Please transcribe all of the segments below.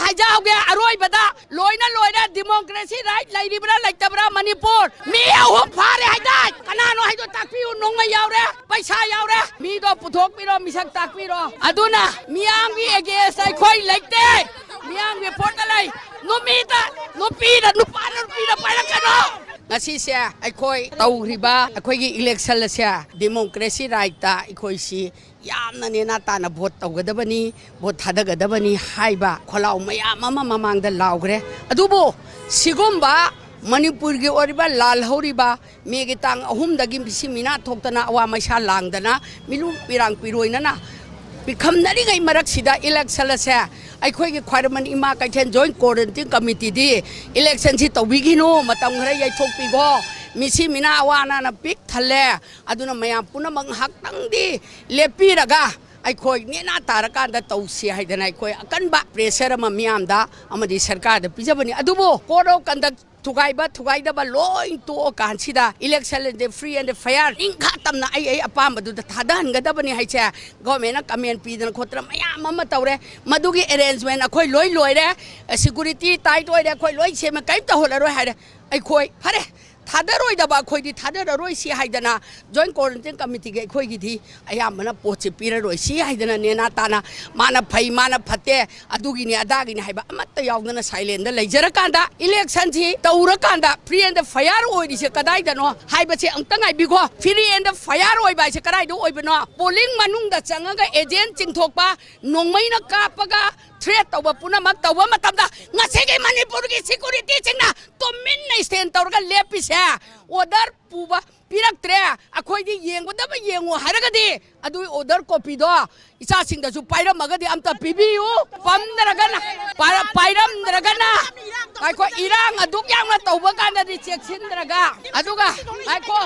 हाइजाओगे अरोइबदा लोइना लोइना democracy right लाइरिब्रा लाइतब्रा Manipur मी अहुम फारे हाइदा कनानो हाइदो ताकपिउ नोंगा यावरे पैसा यावरे मी दो पुथोकपिरो मिसक ताकपिरो अदुना मियांगी एगेस अखोई लाइते मियांगी पोटलै नुमीदा नुपीदा नुपाना नुपीदा पाइरकनो ngasi akhoi tawriba akhoi gi election se democracy right ta akhoi si yamna ne na ta na vote tawgadabani vote thadagadabani haiba kholau mayam ama mamang da laugre adubo sigomba manipur gi oriba lal horiba megi tang ahum dagi bisimina thoktana awa maisa langdana milu pirang piroina na bikham nari gai marak sida election se अखोई की ख्वारमन इमा कैथेन joint coordinating committee दी election सी तौबिगिनो मतम खरे याइथोकपिगो मिसी मिना अवाना ना pick थले अदुना मयाम पुनमक हक्तंगदी लेपिरगा अखोई नेना तारकांदा तौसी हाइदना अखोई अकनबा प्रेशर अमा मियामदा अमदी सरकार दा पिजबनी अदुबो कोड ऑफ कंडक्ट थुगाइदबा लोइन तो कांसिदा इलेक्शन दे फ्री एंड फेयर इंखा तमना आई अपामदु थादहनगदबनी हाइचे गवर्नमेंट कमेंट पीदन खोत्र मयाम अमा तौरे मदुगी अरेंजमेंट अखोई लोइ लोइरे सिक्योरिटी टाइट ओइरे अखोई लोइ सेम कैम तहोलरो हाइरे अखोई फरे थादरोइदबा अखोइदी थादरोइ सी हाइदना जॉइंट कोऑर्डिनेटिंग कमिटी के अखोइगी थी अयामना पोचे पिररोइ सी हाइदना नेना ताना माना फई माना फते अदुगिनी अदागिनी हाइबा अमत्त यावदना साइलेंट दा लेजरकांदा इलेक्शन सी तौरकांदा फ्री एंड फायर ओइदिसे कदाइदनो हाइबसे अंतंग आइबिगो फ्री एंड फायर ओइबासे कदाइदो ओइबनो पोलिंग मनुंगदा चंगगा एजेंट चिंगथोकपा नोंमैना कापगा थ्रेट तौबा पुनमक तौबा मतमदा ngasiगे मणिपुर की सिक्योरिटी सिंगना तोमिन स्टैंड तौरगा लेपिसे ऑर्डर पुबा पिरक्त्रे अखोइदी येंगोदबा येंगो हारगदी अदुई ऑर्डर कॉपी दो इसा सिंगदसु पाइरमगदी अमता पिबियु पमदरगना पाइरमदरगना आइको इरांग अदुक यांगना तौबा कांददी चेक्सिनदरगा अदुगा आइको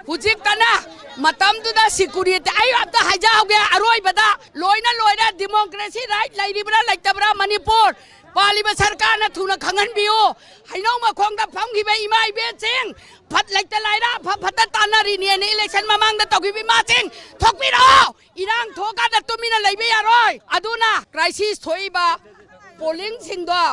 हुजिकतना मतमदुदा सिक्योरिटी आयो अमता हाइजाओगे अरोइबदा लोइना लोइना डेमोक्रेसी राइट लाइरिब्रा लाइतब्रा मणिपुर पालिबा सरकार ना थुना खंगनबियो हाइनौ मखोंदा फमगिबे इमा इबेसिंग फत लाइता लाइरा फत तानारी ने इलेक्शन ममांगदा तौगिबि मासिंग थोकबिरो इरांग थोकादा तुमिना लैबे यारोय अदुना क्राइसिस थोइबा पोलिंग सिंगदो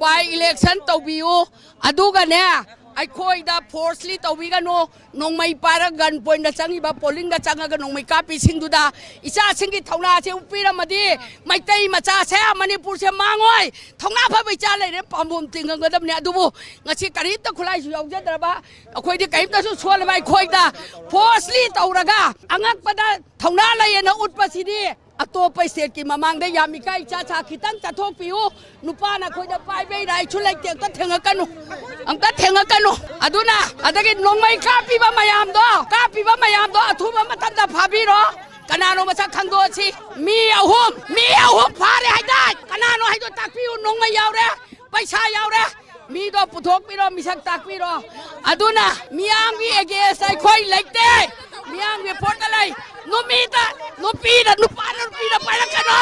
बाय इलेक्शन तौबियो अदुगा ने अखोइदा फोर्सली तौबिगनो नोंमै पारा गन पॉइंट चंगिबा पोलिंग दा चंगागा नोंमै कापी सिंगदुदा इसा सिंगी थौना से उपिरमदी मैतै मचा से मणिपुर से मांगोय थौना फबै चा लेरे पामबुम तिंगगदबने अदुबो ngasi करित खुलाई सु यावजदरबा अखोइदी कहिमता सु सोलबाय खोइदा फोर्सली तौरगा अंगकपदा थौना लयेना उटपसिदी अतोप स्टेट की ममांगदे यामिका इचा चा खितंग चथोकपियु नुपाना खोइदा पाइबे राइ छु लाइते त थेंगकनु अंका थेंगकनु अदुना अदगे नोंमै कापिबा मयामदो अथुबा मतंदा फाबिरो कनानो मसा खंगदोसी मी अहुम फारे हाइदा कनानो हाइदो ताकपियु नोंमै यावरे पैसा यावरे मी दो पुथोकपिरो मिसक ताकपिरो अदुना मियांगी एगेस अखोई लाइते मियांगी पोटलै नुमीदा नुपीदा नुपाना नुपीदा पाइरकनो